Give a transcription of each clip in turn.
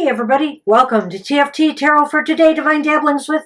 Hey everybody, welcome to TFT Tarot for Today, Divine Dabblings with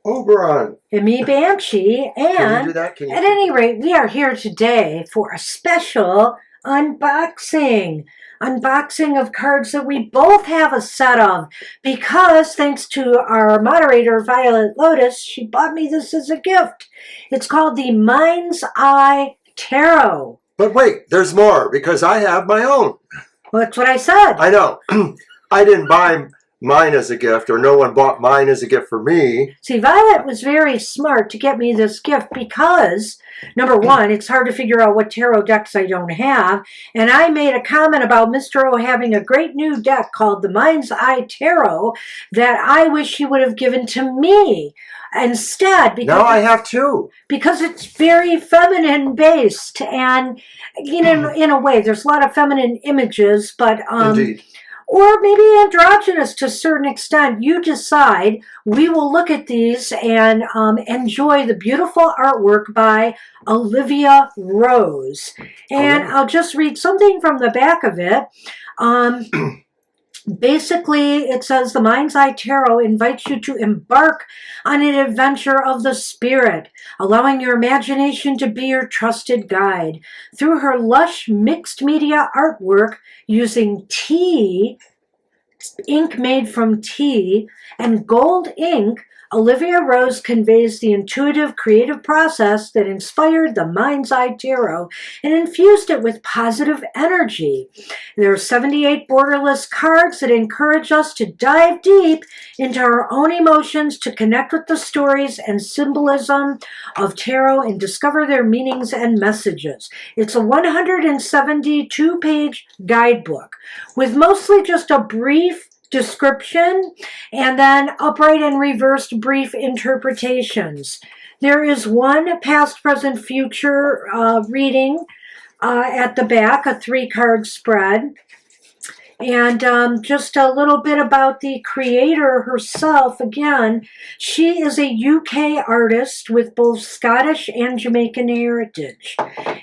Oberon and me, Banshee. And Can you do that? at any rate, we are here today for a special unboxing of cards that we both have a set of, because thanks to our moderator Violet Lotus, she bought me this as a gift. It's called the Mind's Eye Tarot. But wait, there's more, because I have my own. Well, that's what I said. I know. I didn't buy mine as a gift, or no one bought mine as a gift for me. See, Violet was very smart to get me this gift because, number one, it's hard to figure out what tarot decks I don't have. And I made a comment about Mr. O having a great new deck called the Mind's Eye Tarot that I wish he would have given to me instead. Because now I have two. Because it's very feminine based. And, you know, in a way, there's a lot of feminine images, but Indeed. Or maybe androgynous to a certain extent. You decide. We will look at these and enjoy the beautiful artwork by Olivia Rose. And I'll just read something from the back of it. Basically, it says the Mind's Eye Tarot invites you to embark on an adventure of the spirit, allowing your imagination to be your trusted guide. Through her lush mixed media artwork using ink made from tea, and gold ink, Olivia Rose conveys the intuitive, creative process that inspired the Mind's Eye Tarot and infused it with positive energy. There are 78 borderless cards that encourage us to dive deep into our own emotions, to connect with the stories and symbolism of tarot and discover their meanings and messages. It's a 172-page guidebook with mostly just a brief description and then upright and reversed brief interpretations. There is one past, present, future reading at the back, a 3-card spread. And just a little bit about the creator herself. Again, she is a UK artist with both Scottish and Jamaican heritage.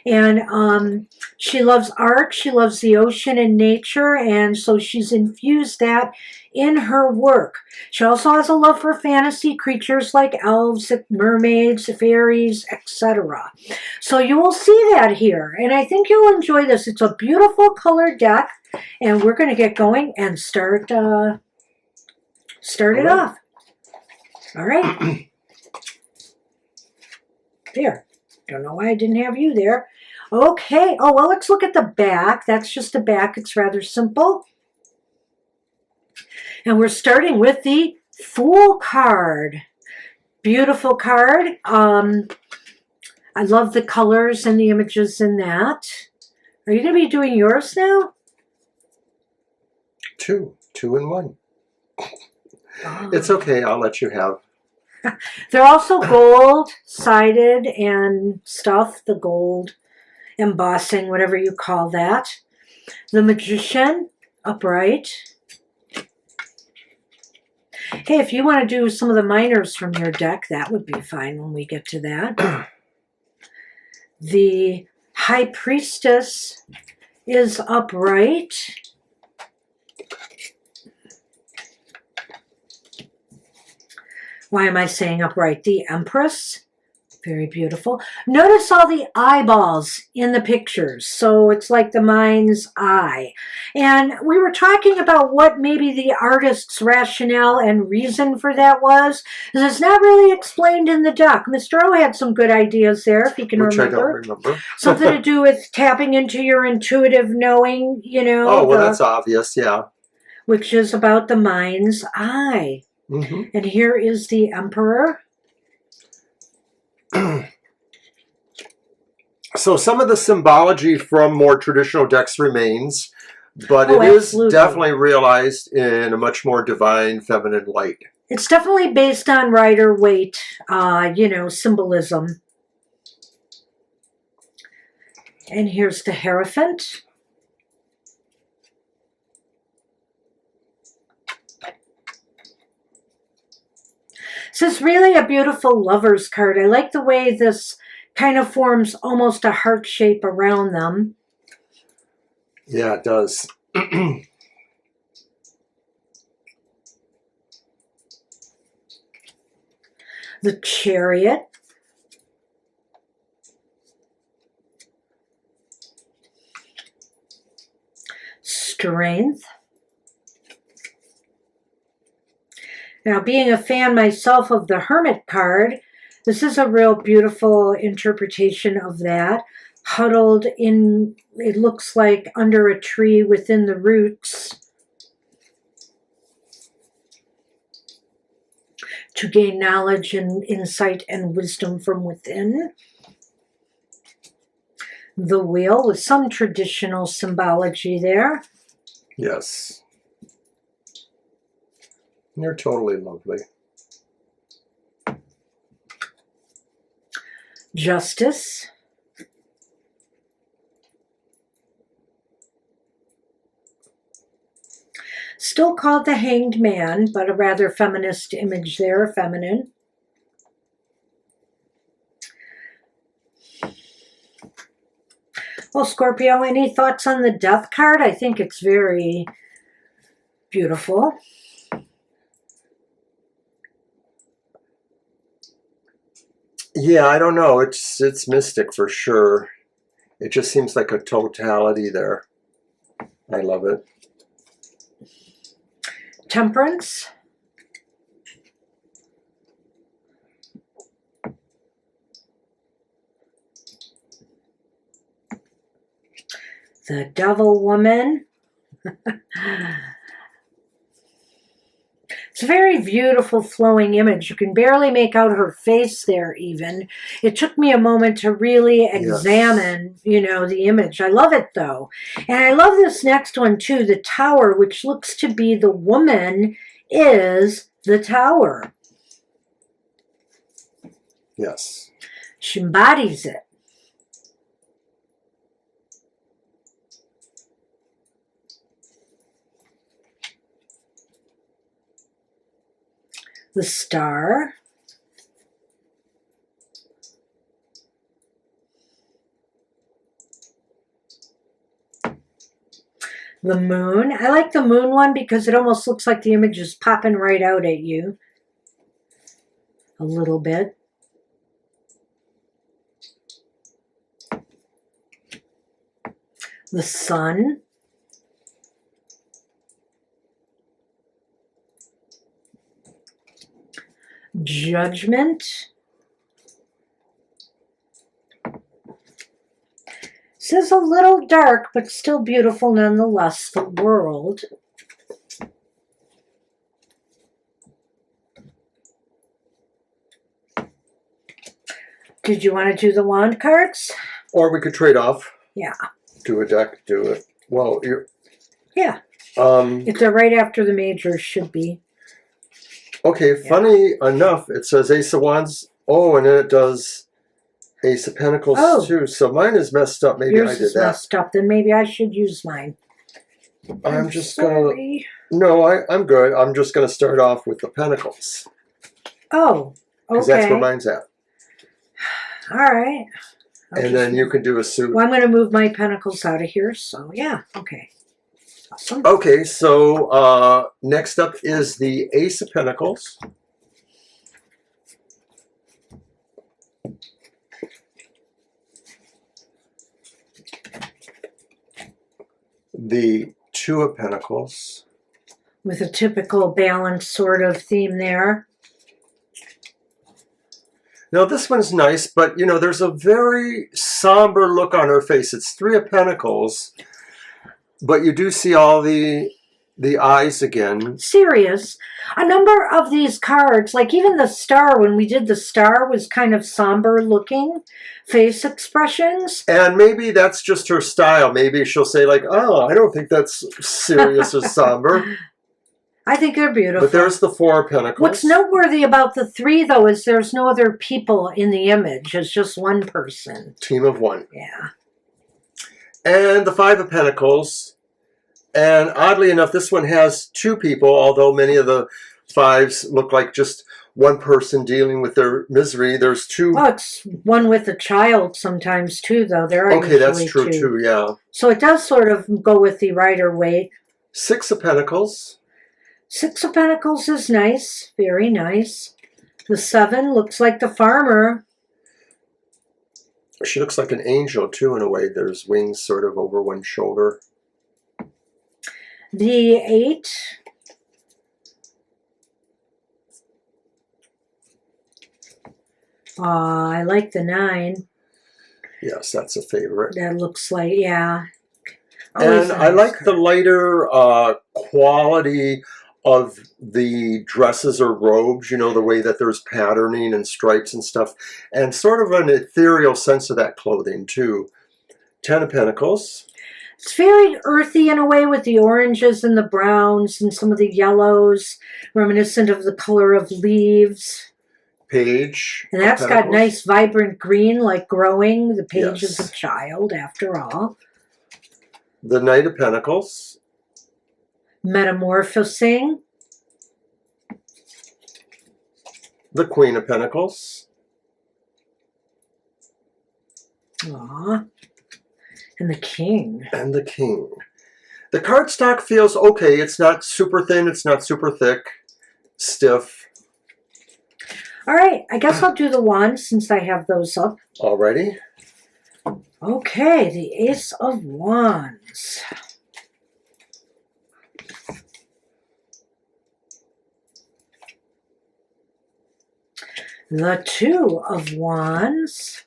And she loves art, she loves the ocean and nature, and so she's infused that in her work. She also has a love for fantasy creatures like elves, mermaids, fairies, etc. So you will see that here, and I think you'll enjoy this. It's a beautiful colored deck, and we're going to get going and start it off. All right. There. Don't know why I didn't have you there. Okay. Oh, well, let's look at the back. That's just the back. It's rather simple. And we're starting with the Fool card. Beautiful card. I love the colors and the images in that. Are you going to be doing yours now? Two in one. Oh. It's okay. I'll let you have. They're also gold-sided and stuff. The gold embossing, whatever you call that. The Magician, upright. Hey, if you want to do some of the minors from your deck, that would be fine when we get to that. The High Priestess is upright. Why am I saying upright? The Empress. Very beautiful. Notice all the eyeballs in the pictures. So it's like the mind's eye. And we were talking about what maybe the artist's rationale and reason for that was. Because it's not really explained in the deck. Mr. O had some good ideas there, if you can remember. Which I don't remember. Something to do with tapping into your intuitive knowing, you know. Oh, well, that's obvious, yeah. Which is about the mind's eye. Mm-hmm. And here is the Emperor. So some of the symbology from more traditional decks remains, but it is definitely realized in a much more divine, feminine light. It's definitely based on Rider-Waite, you know, symbolism. And here's the Hierophant. This is really a beautiful lover's card. I like the way this kind of forms almost a heart shape around them. Yeah, it does. The Chariot. Strength. Now, being a fan myself of the Hermit card, this is a real beautiful interpretation of that. Huddled in, it looks like under a tree within the roots, to gain knowledge and insight and wisdom from within. The Wheel with some traditional symbology there. Yes. They're totally lovely. Justice. Still called the Hanged Man, but a rather feminist image there, feminine. Well, Scorpio, any thoughts on the Death card? I think it's very beautiful. Yeah, I don't know. It's mystic for sure. It just seems like a totality there. I love it. Temperance. The Devil Woman. It's a very beautiful flowing image. You can barely make out her face there even. It took me a moment to really examine, you know, the image. I love it though. And I love this next one too. The Tower, which looks to be the woman, is the Tower. Yes. She embodies it. The Star. The Moon. I like the Moon one because it almost looks like the image is popping right out at you. A little bit. The Sun. Judgment. This is a little dark, but still beautiful nonetheless. The World. Did you want to do the Wand cards? Or we could trade off. Yeah. Do a deck, do it. Well, you're... Yeah. It's right after the majors should be. Okay, funny enough, it says Ace of Wands. Oh, and then it does Ace of Pentacles too. So mine is messed up. Maybe yours I did is that. Messed up. Then maybe I should use mine. I'm just sorry. No, I'm good. I'm just gonna start off with the Pentacles. Oh, okay. Because that's where mine's at. All right. And then you can do a suit. Well, I'm going to move my Pentacles out of here. So yeah, okay. Awesome. Okay, so next up is the Ace of Pentacles. The Two of Pentacles. With a typical balanced sort of theme there. Now this one's nice, but you know, there's a very somber look on her face. It's Three of Pentacles, but you do see all the eyes again. Serious. A number of these cards, like even the Star, when we did the Star, was kind of somber looking face expressions. And maybe that's just her style. Maybe she'll say like, oh, I don't think that's serious or somber. I think they're beautiful. But there's the Four of Pentacles. What's noteworthy about the three, though, is there's no other people in the image. It's just one person. Team of one. Yeah. And the Five of Pentacles. And oddly enough, this one has two people, although many of the fives look like just one person dealing with their misery. There's two. Well, it's one with a child sometimes, too, though. There are okay, that's usually true, two. too, yeah. So it does sort of go with the Rider-Waite. Six of Pentacles. Six of Pentacles is nice. Very nice. The 7 looks like the farmer. She looks like an angel, too, in a way. There's wings sort of over one shoulder. The 8. I like the 9. Yes, that's a favorite. That looks like, yeah. And I like the lighter quality of the dresses or robes, you know, the way that there's patterning and stripes and stuff, and sort of an ethereal sense of that clothing, too. 10 of Pentacles. It's very earthy in a way with the oranges and the browns and some of the yellows, reminiscent of the color of leaves. Page. And that's got nice vibrant green, like growing. The page is a child, after all. The Knight of Pentacles. Metamorphosing. The Queen of Pentacles. Aww. And the King. And the King. The cardstock feels okay. It's not super thin. It's not super thick. Stiff. All right. I guess I'll do the wands since I have those up. Alrighty. Okay. The Ace of Wands. The 2 of Wands.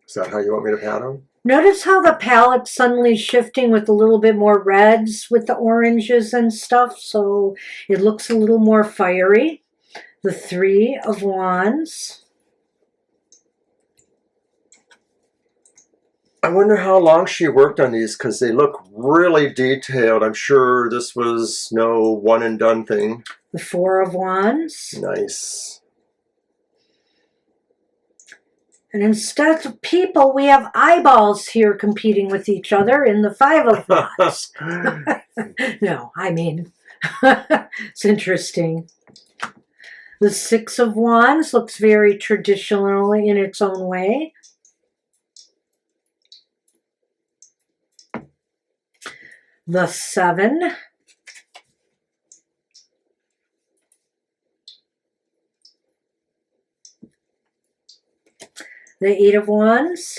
Is that how you want me to pat them? Notice how the palette's suddenly shifting with a little bit more reds with the oranges and stuff, so it looks a little more fiery. The 3 of Wands. I wonder how long she worked on these, because they look really detailed. I'm sure this was no one and done thing. The 4 of Wands. Nice. And instead of people, we have eyeballs here competing with each other in the 5 of Wands. No, I mean, it's interesting. The 6 of Wands looks very traditional in its own way. The 7. The 8 of Wands.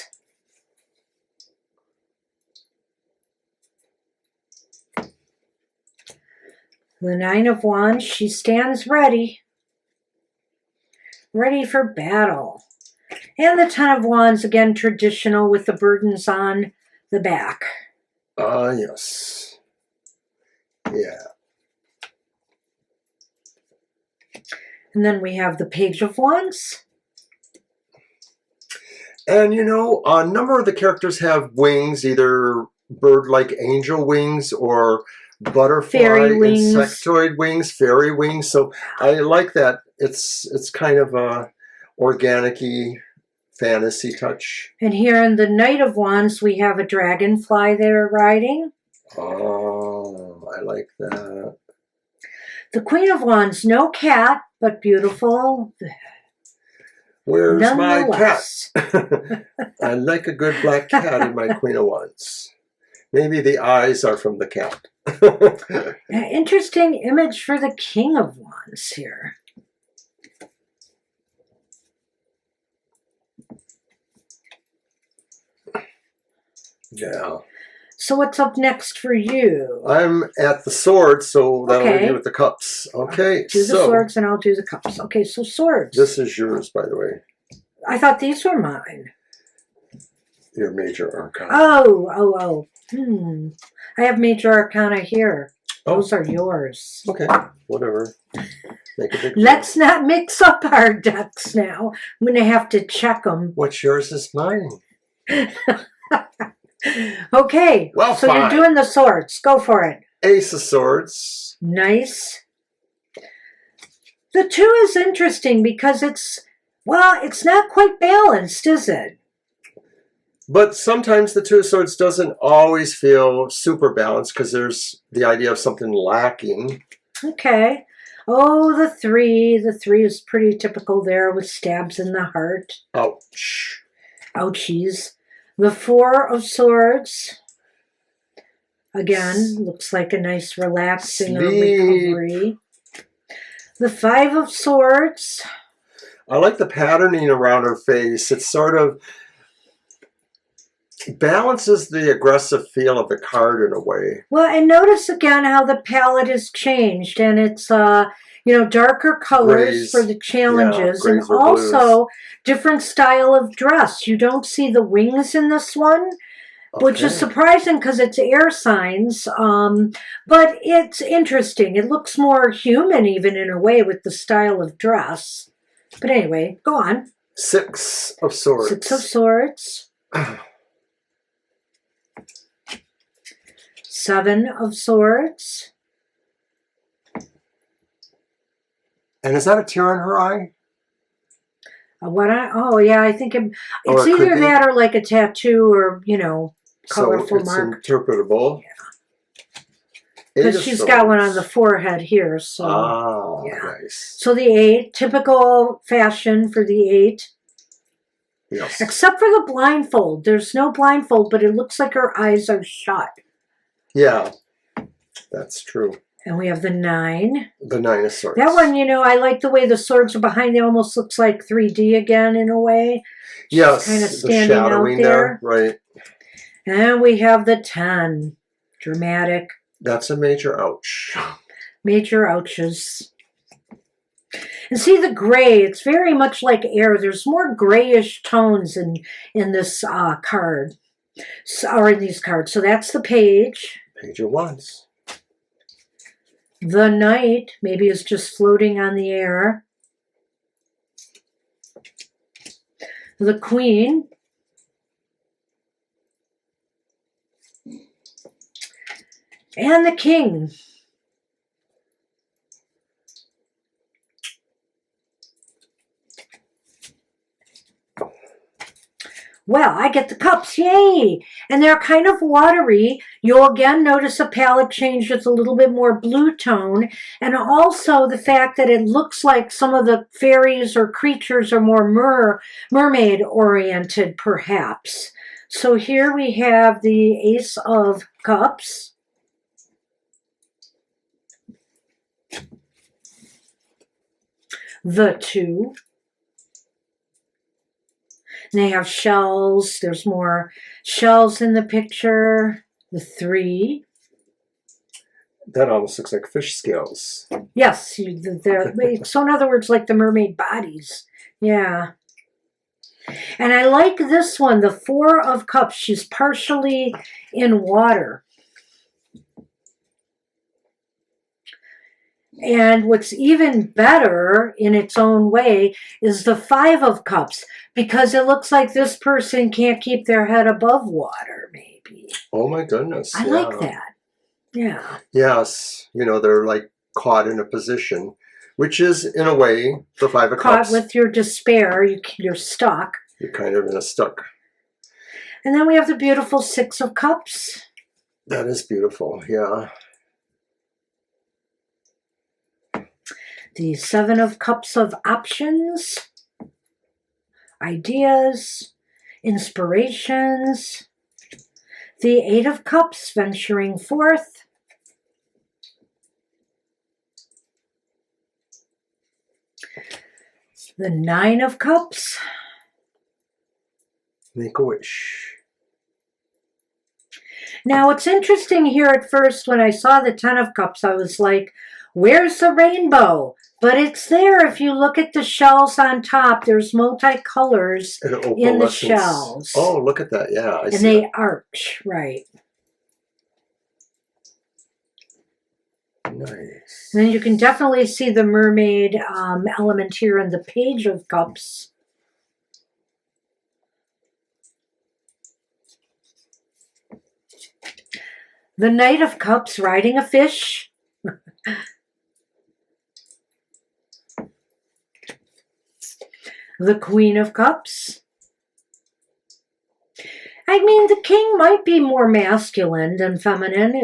The 9 of Wands, she stands ready. Ready for battle. And the 10 of Wands, again, traditional with the burdens on the back. Ah, yes. Yeah. And then we have the Page of Wands. And, you know, a number of the characters have wings, either bird-like angel wings or butterfly, fairy wings, insectoid wings, fairy wings. So I like that. It's kind of a organic-y fantasy touch. And here in the Knight of Wands, we have a dragonfly they're riding. Oh, I like that. The Queen of Wands, no cat, but beautiful. Where's my cat? I like a good black cat in my Queen of Wands. Maybe the eyes are from the cat. Interesting image for the King of Wands here. Yeah. So what's up next for you? I'm at the swords, so that'll Okay. leave you with the cups. Okay, Do the swords and I'll do the cups. Okay, so swords. This is yours, by the way. I thought these were mine. Your major arcana. Oh. I have major arcana here. Oh. Those are yours. Okay, whatever. Make a big deal. Let's not mix up our decks now. I'm going to have to check them. What's yours is mine. Okay, Well, so fine. you're doing the swords. Go for it. Ace of Swords. Nice. The 2 is interesting because it's not quite balanced, is it? But sometimes the Two of Swords doesn't always feel super balanced because there's the idea of something lacking. Okay. Oh, the 3. The 3 is pretty typical there with stabs in the heart. Ouch. Ouchies. The 4 of Swords. Again, looks like a nice relaxing or recovery. The Five of Swords. I like the patterning around her face. It sort of balances the aggressive feel of the card in a way. Well, and notice again how the palette has changed, and it's darker colors Grays. for the challenges, Yeah, and also different style of dress. You don't see the wings in this one, which is surprising because it's air signs, but it's interesting. It looks more human even in a way with the style of dress. But anyway, go on. Six of Swords. Six of Swords. Seven of Swords. And is that a tear in her eye? Oh yeah, I think it's it either that or like a tattoo or colorful so it's mark. interpretable. Yeah. Because she's got one on the forehead here, so yeah. Nice. So the 8, typical fashion for the 8. Yes. Except for the blindfold. There's no blindfold, but it looks like her eyes are shut. Yeah, that's true. And we have the 9. The 9 of Swords. That one, I like the way the swords are behind. It almost looks like 3D again in a way. Yes, kind of standing the shadowing out there. Right. And we have the 10. Dramatic. That's a major ouch. Major ouches. And see the gray, it's very much like air. There's more grayish tones in this card. Or in these cards. So that's the Page. Page of Wands. The Knight, maybe is just floating on the air. The Queen. And the King. Well, I get the cups, yay! And they're kind of watery. You'll again notice a palette change that's a little bit more blue tone. And also the fact that it looks like some of the fairies or creatures are more mermaid-oriented, perhaps. So here we have the Ace of Cups. The 2. They have shells. There's more shells in the picture. The 3. That almost looks like fish scales. Yes. So in other words, like the mermaid bodies. Yeah. And I like this one, the 4 of Cups. She's partially in water. And what's even better in its own way is the 5 of Cups, because it looks like this person can't keep their head above water, maybe. Oh my goodness. I like that. Yeah. Yes. They're like caught in a position, which is in a way the 5 of Cups. Caught with your despair, you're stuck. You're kind of in a stuck. And then we have the beautiful 6 of Cups. That is beautiful, yeah. The 7 of Cups of options, ideas, inspirations. The 8 of Cups venturing forth. The 9 of Cups. Make a wish. Now, it's interesting here at first when I saw the 10 of Cups, I was like, where's the rainbow? But it's there. If you look at the shells on top, there's multicolors in the shells. Oh, look at that. Yeah, I see. And they arch, right. Nice. And then you can definitely see the mermaid element here in the Page of Cups. The Knight of Cups riding a fish. The Queen of Cups. I mean, the King might be more masculine than feminine.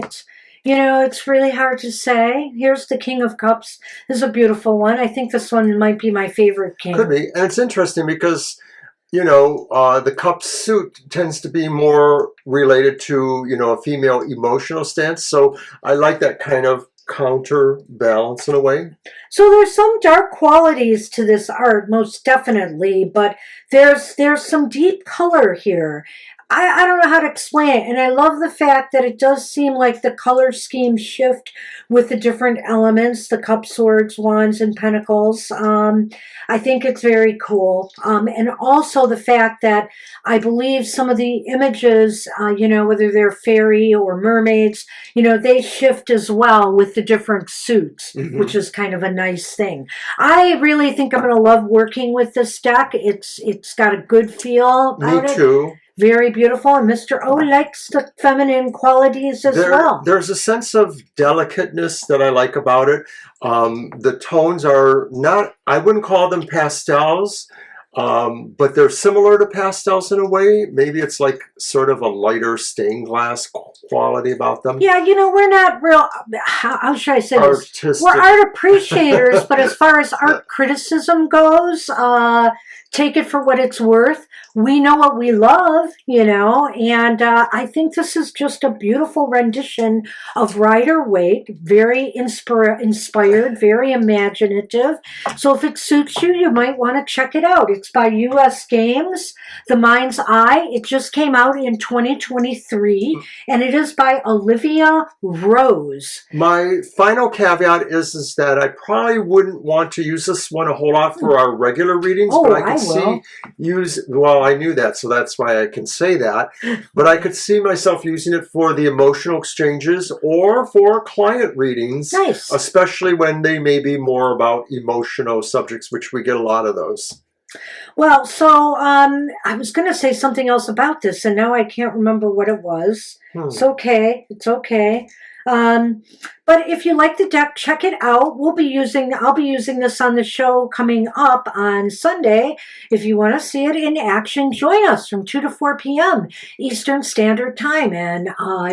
It's really hard to say. Here's the King of Cups. This is a beautiful one. I think this one might be my favorite king. Could be. And it's interesting because, the cup suit tends to be more related to, a female emotional stance. So I like that kind of counterbalance in a way. So there's some dark qualities to this art, most definitely, but there's some deep color here. I don't know how to explain it, and I love the fact that it does seem like the color scheme shift with the different elements, the cups, swords, wands, and pentacles. I think it's very cool. And also the fact that I believe some of the images, whether they're fairy or mermaids, they shift as well with the different suits, which is kind of a nice thing. I really think I'm going to love working with this deck. It's got a good feel about it. Me too. Very beautiful, and Mr. O likes the feminine qualities as well. There's a sense of delicateness that I like about it. The tones are not, I wouldn't call them pastels, but they're similar to pastels in a way. Maybe it's like sort of a lighter stained glass quality about them. Yeah, we're not real, how should I say this? Artistic. We're art appreciators, but as far as art criticism goes, take it for what it's worth. We know what we love, and I think this is just a beautiful rendition of Rider-Waite, very inspired, very imaginative. So if it suits you, you might want to check it out. It's by U.S. Games, The Mind's Eye. It just came out in 2023, and it is by Olivia Rose. My final caveat is that I probably wouldn't want to use this one a whole lot for our regular readings, but I could I knew that, so that's why I can say that. But I could see myself using it for the emotional exchanges or for client readings, nice. Especially when they may be more about emotional subjects, which we get a lot of those. Well, so I was going to say something else about this, and now I can't remember what it was. It's okay. It's okay. But if you like the deck, check it out. I'll be using this on the show coming up on Sunday. If you want to see it in action, join us from 2 to 4 p.m. Eastern Standard Time and,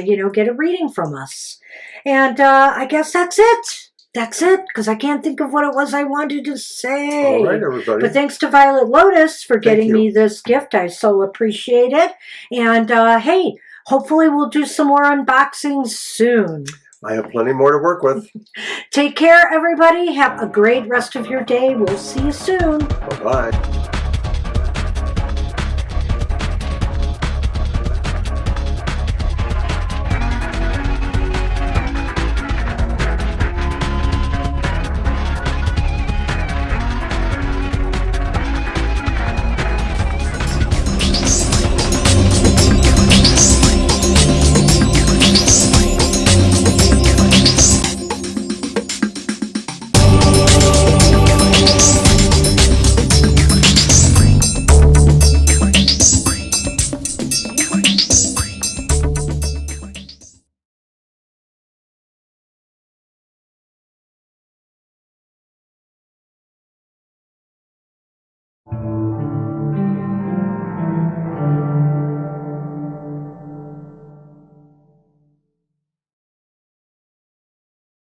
get a reading from us. And I guess that's it. That's it, because I can't think of what it was I wanted to say. All right, everybody. But thanks to Violet Lotus for getting me this gift. I so appreciate it. And, hey, hopefully we'll do some more unboxings soon. I have plenty more to work with. Take care, everybody. Have a great rest of your day. We'll see you soon. Bye-bye.